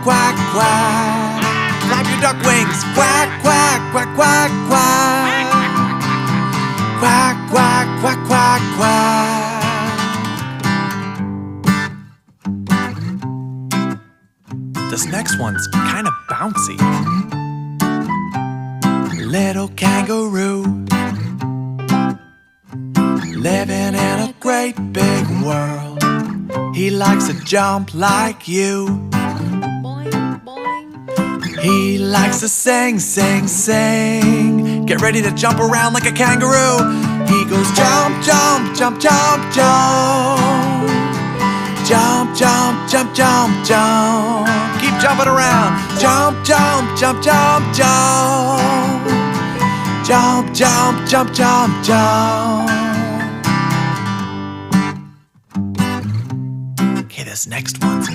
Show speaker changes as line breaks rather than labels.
quack, quack. Clap your duck wings, quack, quack, quack, quack, quack. Quack, quack, quack, quack, quack. This next one's kind of bouncy. Little kangaroo, living in a great big world. He likes to jump like you.
Boing, boing.
He likes to sing, sing, sing. Get ready to jump around like a kangaroo. He goes jump, jump, jump, jump, jump. Jump, jump, jump, jump, jump. Keep jumping around. Jump, jump, jump, jump, jump. Jump, jump, jump, jump, jump. Okay, this next one's